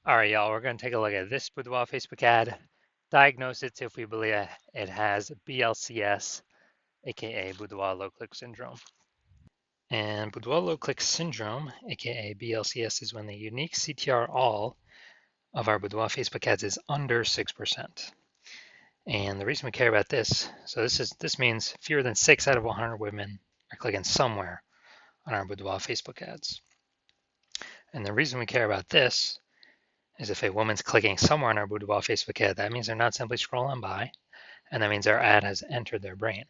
All right, y'all, we're going to take a look at this Boudoir Facebook ad, diagnose it if we believe it has BLCS, aka Boudoir low click syndrome. And Boudoir low click syndrome, aka BLCS, is when the unique CTR all of our Boudoir Facebook ads is under 6%. And the reason we care about this, so this means fewer than 6 out of 100 women are clicking somewhere on our Boudoir Facebook ads. And the reason we care about this is if a woman's clicking somewhere on our Boudoir Facebook ad, that means they're not simply scrolling by, and that means our ad has entered their brain.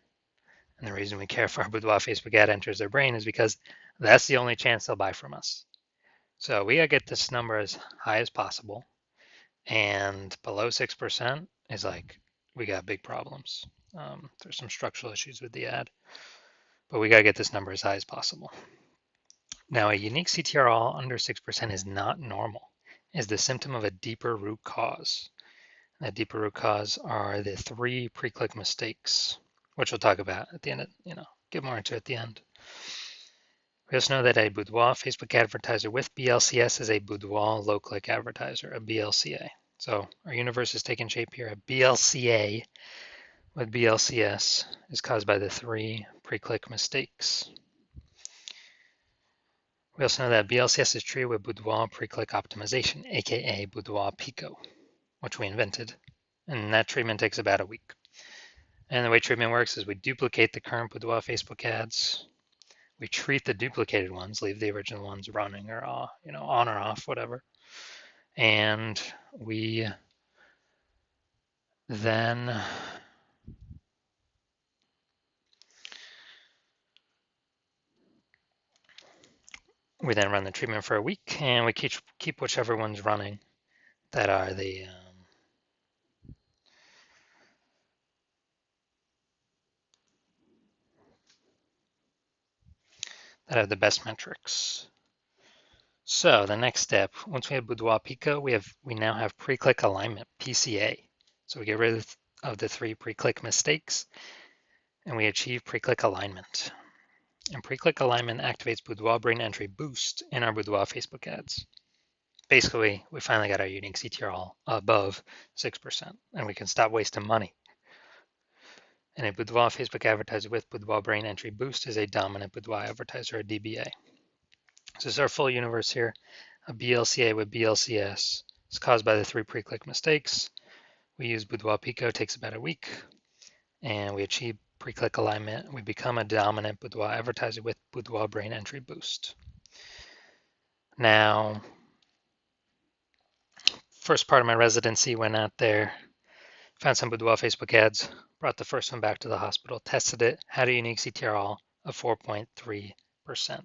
And the reason we care if our Boudoir Facebook ad enters their brain is because that's the only chance they'll buy from us. So we gotta get this number as high as possible, and below 6% is like, we got big problems. There's some structural issues with the ad, but we gotta get this number as high as possible. Now, a unique CTRL under 6% is not normal. It's the symptom of a deeper root cause. That deeper root cause are the 3 pre-click mistakes, which we'll talk about at the end, get more into at the end. We also know that a Boudoir Facebook advertiser with BLCS is a Boudoir low-click advertiser, a BLCA. So our universe is taking shape here. A BLCA with BLCS is caused by the 3 pre-click mistakes. We also know that BLCS is treated with Boudoir pre-click optimization, aka Boudoir Pico, which we invented, and that treatment takes about a week. And the way treatment works is we duplicate the current Boudoir Facebook ads. We treat the duplicated ones, leave the original ones running or on or off, whatever. And we then run the treatment for a week, and we keep whichever ones running that are the that have the best metrics. So the next step, once we have Boudoir Pico, we now have pre-click alignment, PCA. So we get rid of the 3 pre-click mistakes, and we achieve pre-click alignment. And pre-click alignment activates Boudoir brain entry boost in our Boudoir Facebook ads. Basically, we finally got our unique CTR above 6%, and we can stop wasting money. And a Boudoir Facebook advertiser with Boudoir brain entry boost is a dominant Boudoir advertiser, a DBA. So this is our full universe here. A BLCA with BLCS is caused by the 3 pre-click mistakes. We use Boudoir Pico, takes about a week, and we achieve pre-click alignment. We become a dominant Boudoir advertiser with Boudoir brain entry boost. Now, first part of my residency, went out there, found some Boudoir Facebook ads, brought the first one back to the hospital, tested it, had a unique CTRL of 4.3%.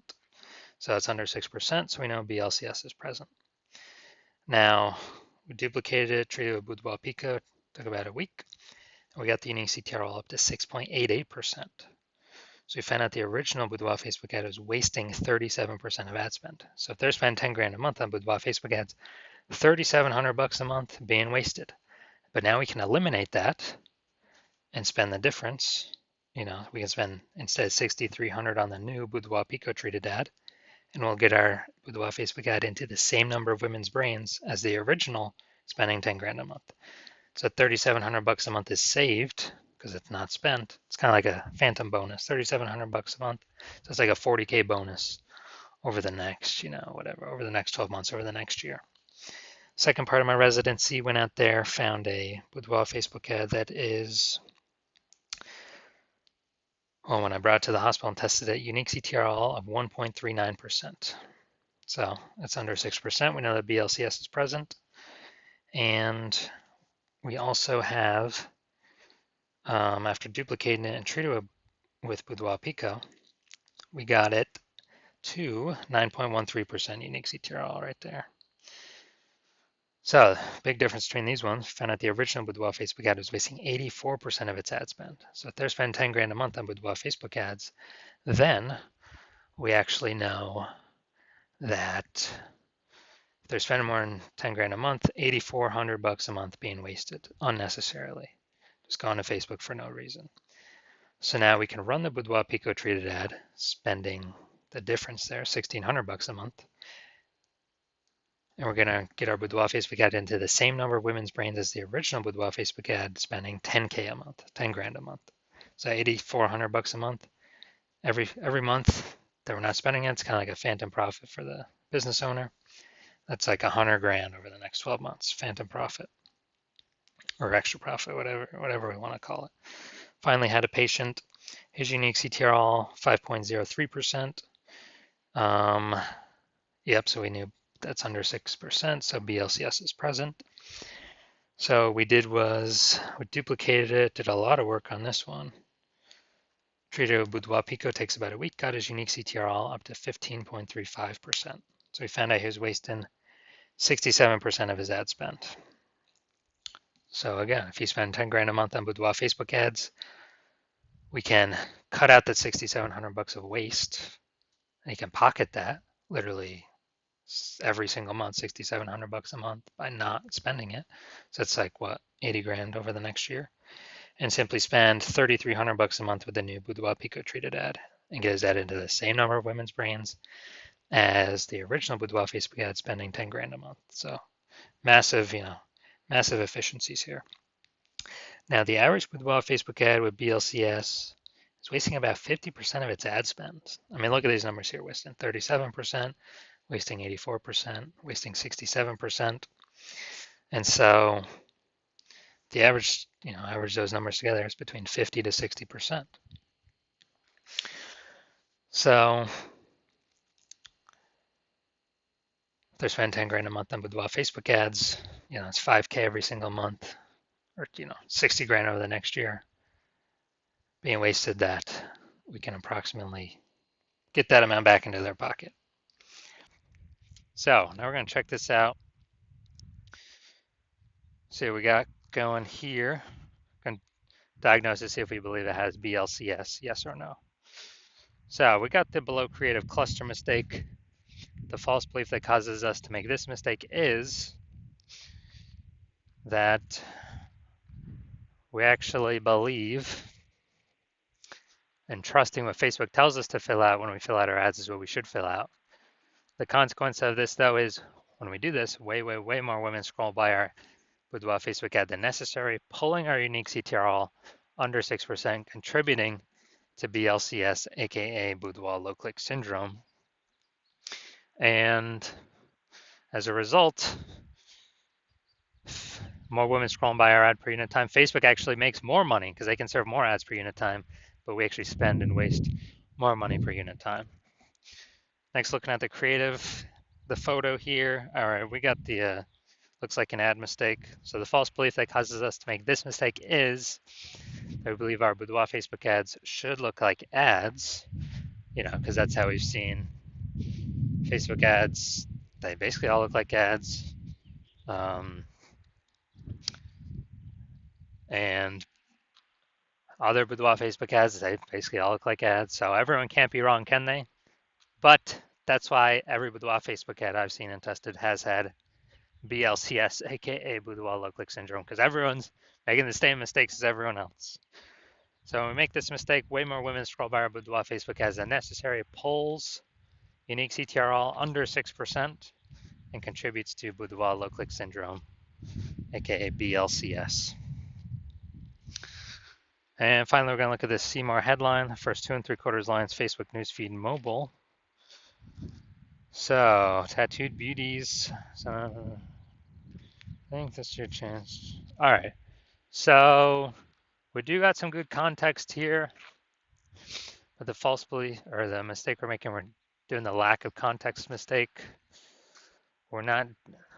So it's under 6%, so we know BLCS is present. Now, we duplicated it, treated it with Boudoir Pico, took about a week, and we got the unique CTRL up to 6.88%. So we found out the original Boudoir Facebook ad was wasting 37% of ad spend. So if they're spending 10 grand a month on Boudoir Facebook ads, 3,700 bucks a month being wasted. But now we can eliminate that and spend the difference. We can spend instead 6,300 on the new Boudoir Pico treated ad, and we'll get our Boudoir Facebook ad into the same number of women's brains as the original spending 10 grand a month. So 3,700 bucks a month is saved because it's not spent. It's kind of like a phantom bonus, 3,700 bucks a month. So it's like a 40K bonus over the next, over the next 12 months, over the next year. Second part of my residency, went out there, found a Boudoir Facebook ad that is, well, when I brought it to the hospital and tested it, unique CTRL of 1.39%. So it's under 6%. We know that BLCS is present. And we also have, after duplicating it and treating it with Boudoir Pico, we got it to 9.13% unique CTRL right there. So big difference between these ones. Found out the original Boudoir Facebook ad was wasting 84% of its ad spend. So if they're spending 10 grand a month on Boudoir Facebook ads, then we actually know that if they're spending more than 10 grand a month, 8,400 bucks a month being wasted unnecessarily, just going to Facebook for no reason. So now we can run the Boudoir Pico treated ad, spending the difference there, 1,600 bucks a month, And we're going to get our Boudoir Facebook ad into the same number of women's brains as the original Boudoir Facebook ad, spending 10K a month, 10 grand a month. So 8,400 bucks a month. Every month that we're not spending it, it's kind of like a phantom profit for the business owner. That's like 100 grand over the next 12 months, phantom profit or extra profit, whatever we want to call it. Finally had a patient. His unique CTRL 5.03%. Yep, so we knew that's under 6%, so BLCS is present. So we did was we duplicated it, did a lot of work on this one. Treated with Boudoir Pico, takes about a week, got his unique CTRL up to 15.35%. So we found out he was wasting 67% of his ad spend. So again, if you spend 10 grand a month on Boudoir Facebook ads, we can cut out that 6,700 bucks of waste, and you can pocket that literally every single month, 6,700 bucks a month by not spending it. So it's like what, 80 grand over the next year, and simply spend 3,300 bucks a month with the new Boudoir Pico treated ad and get his ad into the same number of women's brains as the original Boudoir Facebook ad, spending 10 grand a month. So massive, massive efficiencies here. Now the average Boudoir Facebook ad with BLCS is wasting about 50% of its ad spend. I mean, look at these numbers here, wasting 37%, wasting 84%, wasting 67%. And so the average, average those numbers together is between 50 to 60%. So if they're spending 10 grand a month on Boudoir Facebook ads, it's 5K every single month, or 60 grand over the next year being wasted, that we can approximately get that amount back into their pocket. So now we're going to check this out. See what we got going here. Going to diagnose to see if we believe it has BLCS, yes or no. So we got the below creative cluster mistake. The false belief that causes us to make this mistake is that we actually believe and trusting what Facebook tells us to fill out when we fill out our ads is what we should fill out. The consequence of this, though, is when we do this, way more women scroll by our Boudoir Facebook ad than necessary, pulling our unique CTRL under 6%, contributing to BLCS, aka Boudoir low click syndrome. And as a result, more women scrolling by our ad per unit time. Facebook actually makes more money because they can serve more ads per unit time, but we actually spend and waste more money per unit time. Next, looking at the creative, the photo here. All right, we got the, looks like an ad mistake. So the false belief that causes us to make this mistake is that we believe our Boudoir Facebook ads should look like ads, because that's how we've seen Facebook ads. They basically all look like ads. And other Boudoir Facebook ads, they basically all look like ads. So everyone can't be wrong, can they? But that's why every Boudoir Facebook ad I've seen and tested has had BLCS, aka Boudoir low click syndrome, because everyone's making the same mistakes as everyone else. So when we make this mistake, way more women scroll by our Boudoir Facebook ads than necessary, pulls unique CTRL under 6%, and contributes to Boudoir low click syndrome, aka BLCS. And finally, we're going to look at this See More headline, the first 2 3/4 lines, Facebook newsfeed mobile. So, tattooed beauties. So, I think that's your chance. All right. So, we do got some good context here. But the false belief, or the mistake we're making, we're doing the lack of context mistake. We're not.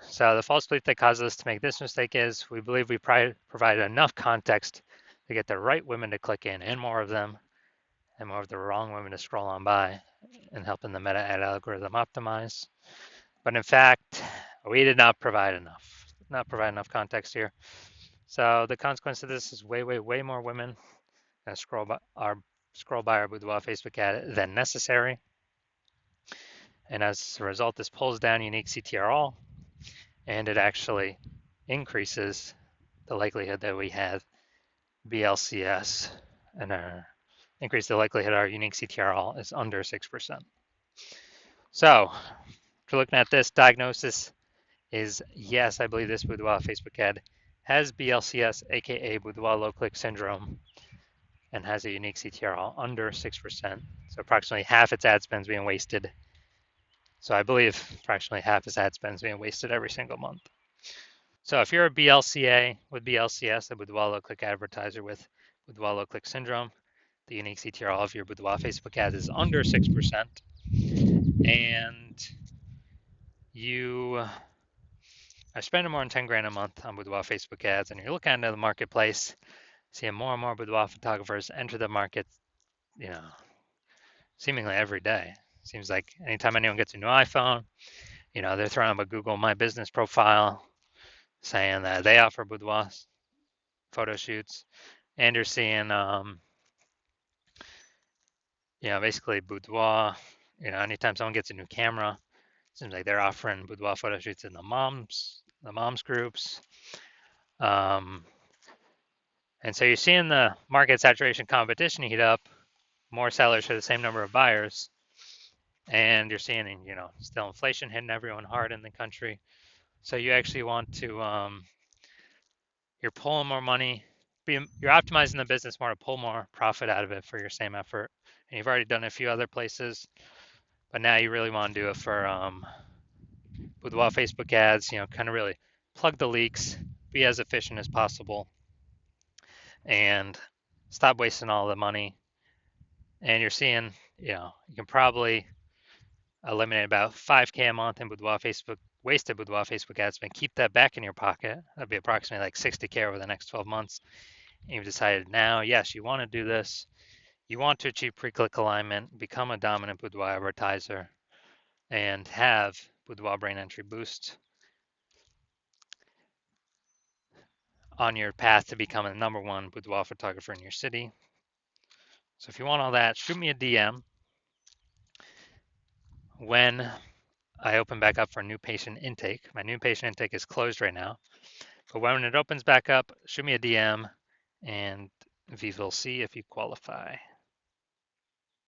So, the false belief that causes us to make this mistake is we believe we provided enough context to get the right women to click in, and more of them, and more of the wrong women to scroll on by, and helping the meta ad algorithm optimize. But in fact, we did not provide enough context here. So the consequence of this is way more women that scroll by our Boudoir Facebook ad than necessary. And as a result, this pulls down unique CTRL, and it actually increases the likelihood that we have BLCS, and increase the likelihood our unique CTRL is under 6%. So if you're looking at this diagnosis, is yes, I believe this Boudoir Facebook ad has BLCS, aka Boudoir low click syndrome, and has a unique CTR under 6%. So approximately half its ad spend is being wasted. So I believe approximately half its ad spend is being wasted every single month. So if you're a BLCA with BLCS, a Boudoir low click advertiser with Boudoir low click syndrome, the unique CTR of your Boudoir Facebook ads is under 6%, and you are spending more than 10 grand a month on Boudoir Facebook ads, and you're looking into the marketplace, seeing more and more Boudoir photographers enter the market, you know, seemingly every day. Seems like anytime anyone gets a new iPhone, they're throwing up a Google My Business profile saying that they offer boudoir photo shoots, and you're seeing, basically boudoir. Anytime someone gets a new camera, it seems like they're offering boudoir photo shoots in the moms groups. And so you're seeing the market saturation competition heat up, more sellers for the same number of buyers, and you're seeing, still inflation hitting everyone hard in the country. So you actually want to, you're pulling more money, you're optimizing the business more to pull more profit out of it for your same effort. And you've already done it a few other places, but now you really want to do it for Boudoir Facebook ads, kind of really plug the leaks, be as efficient as possible, and stop wasting all the money. And you're seeing, you can probably eliminate about 5K a month in wasted Boudoir Facebook ads, and keep that back in your pocket. That'd be approximately like 60K over the next 12 months. And you've decided now, yes, you want to do this. You want to achieve pre-click alignment, become a dominant Boudoir advertiser, and have Boudoir Brain Entry Boost on your path to becoming the #1 boudoir photographer in your city. So if you want all that, shoot me a DM when I open back up for new patient intake. My new patient intake is closed right now, but when it opens back up, shoot me a DM and we will see if you qualify.